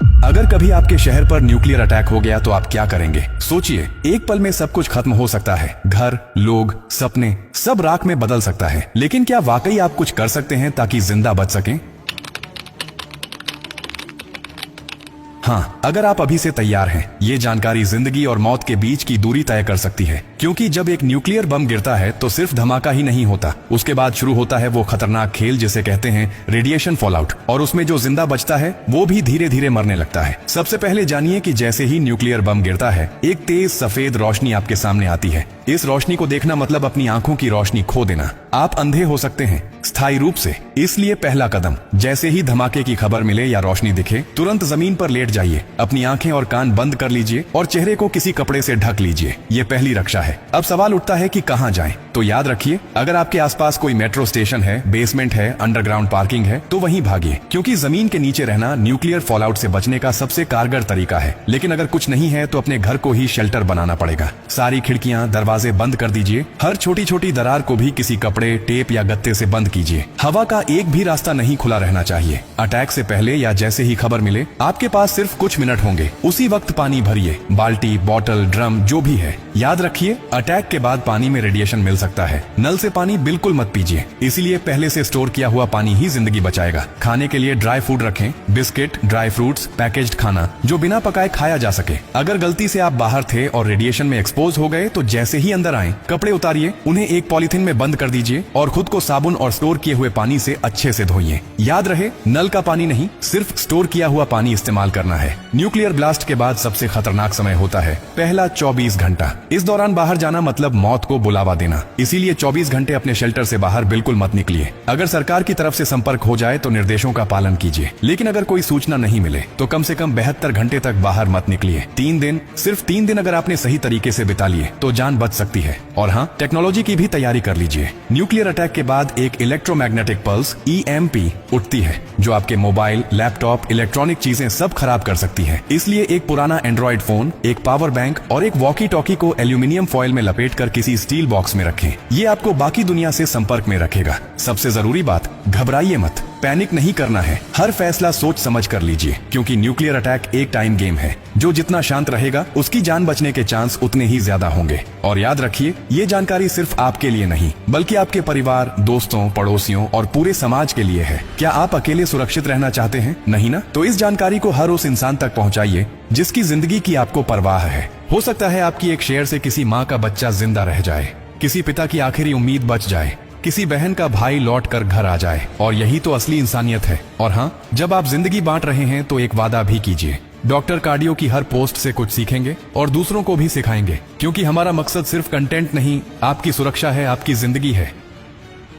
अगर कभी आपके शहर पर न्यूक्लियर अटैक हो गया तो आप क्या करेंगे? सोचिए, एक पल में सब कुछ खत्म हो सकता है। घर, लोग, सपने, सब राख में बदल सकता है। लेकिन क्या वाकई आप कुछ कर सकते हैं ताकि जिंदा बच सकें? हाँ, अगर आप अभी से तैयार हैं, ये जानकारी जिंदगी और मौत के बीच की दूरी तय कर सकती है। क्योंकि जब एक न्यूक्लियर बम गिरता है तो सिर्फ धमाका ही नहीं होता, उसके बाद शुरू होता है वो खतरनाक खेल जिसे कहते हैं रेडिएशन फॉलआउट। और उसमें जो जिंदा बचता है वो भी धीरे धीरे मरने लगता है। सबसे पहले जानिए कि जैसे ही न्यूक्लियर बम गिरता है, एक तेज सफेद रोशनी आपके सामने आती है। इस रोशनी को देखना मतलब अपनी आंखों की रोशनी खो देना। आप अंधे हो सकते हैं, स्थायी रूप से। इसलिए पहला कदम, जैसे ही धमाके की खबर मिले या रोशनी दिखे, तुरंत जमीन पर लेट जाइए, अपनी आंखें और कान बंद कर लीजिए और चेहरे को किसी कपड़े से ढक लीजिए। ये पहली रक्षा है। अब सवाल उठता है कि कहां जाएं? तो याद रखिए, अगर आपके आसपास कोई मेट्रो स्टेशन है, बेसमेंट है, अंडरग्राउंड पार्किंग है, तो वहीं भागिए। क्योंकि जमीन के नीचे रहना न्यूक्लियर फॉलआउट से बचने का सबसे कारगर तरीका है। लेकिन अगर कुछ नहीं है तो अपने घर को ही शेल्टर बनाना पड़ेगा। सारी खिड़कियां, दरवाजे बंद कर दीजिए। हर छोटी छोटी दरार को भी किसी कपड़े, टेप या गत्ते से बंद कीजिए। हवा का एक भी रास्ता नहीं खुला रहना चाहिए। अटैक से पहले या जैसे ही खबर मिले, आपके पास सिर्फ कुछ मिनट होंगे। उसी वक्त पानी भरिए, बाल्टी, बोतल, ड्रम, जो भी है। याद रखिए, अटैक के बाद पानी में रेडिएशन मिल सकता है। नल से पानी बिल्कुल मत पीजिए, इसीलिए पहले से स्टोर किया हुआ पानी ही जिंदगी बचाएगा। खाने के लिए ड्राई फूड रखें, बिस्किट, ड्राई फ्रूट्स, पैकेज्ड खाना जो बिना पकाए खाया जा सके। अगर गलती से आप बाहर थे और रेडिएशन में एक्सपोज हो गए तो जैसे ही अंदर आए, कपड़े उतारिए, उन्हें एक पॉलिथीन में बंद कर दीजिए और खुद को साबुन और स्टोर किए हुए पानी से अच्छे से धोइए। याद रहे, नल का पानी नहीं, सिर्फ स्टोर किया हुआ पानी इस्तेमाल करना है। न्यूक्लियर ब्लास्ट के बाद सबसे खतरनाक समय होता है पहला 24 घंटा। इस दौरान बाहर जाना मतलब मौत को बुलावा देना। इसीलिए 24 घंटे अपने शेल्टर से बाहर बिल्कुल मत निकलिए। अगर सरकार की तरफ से संपर्क हो जाए तो निर्देशों का पालन कीजिए। लेकिन अगर कोई सूचना नहीं मिले तो कम से कम 72 घंटे तक बाहर मत निकलिए। 3 दिन, सिर्फ 3 दिन अगर आपने सही तरीके से बिता लिए तो जान बच सकती है। और हाँ, टेक्नोलॉजी की भी तैयारी कर लीजिए। न्यूक्लियर अटैक के बाद एक इलेक्ट्रोमैग्नेटिक पल्स EMP उठती है, जो आपके मोबाइल, लैपटॉप, इलेक्ट्रॉनिक चीजें सब खराब कर सकती है। इसलिए एक पुराना एंड्रॉइड फोन, एक पावर बैंक और एक वॉकी टॉकी को एल्यूमिनियम फॉइल में लपेटकर किसी स्टील बॉक्स में रखें। ये आपको बाकी दुनिया से संपर्क में रखेगा। सबसे जरूरी बात, घबराइए मत, पैनिक नहीं करना है। हर फैसला सोच समझ कर लीजिए, क्योंकि न्यूक्लियर अटैक एक टाइम गेम है। जो जितना शांत रहेगा, उसकी जान बचने के चांस उतने ही ज्यादा होंगे। और याद रखिए, ये जानकारी सिर्फ आपके लिए नहीं, बल्कि आपके परिवार, दोस्तों, पड़ोसियों और पूरे समाज के लिए है। क्या आप अकेले सुरक्षित रहना चाहते हैं? नहीं ना? तो इस जानकारी को हर उस इंसान तक पहुंचाइए जिसकी जिंदगी की आपको परवाह है। हो सकता है आपकी एक शेयर से किसी माँ का बच्चा जिंदा रह जाए, किसी पिता की आखिरी उम्मीद बच जाए, किसी बहन का भाई लौट कर घर आ जाए। और यही तो असली इंसानियत है। और हाँ, जब आप जिंदगी बांट रहे हैं तो एक वादा भी कीजिए। डॉक्टर कार्डियो की हर पोस्ट से कुछ सीखेंगे और दूसरों को भी सिखाएंगे। क्योंकि हमारा मकसद सिर्फ कंटेंट नहीं, आपकी सुरक्षा है, आपकी जिंदगी है।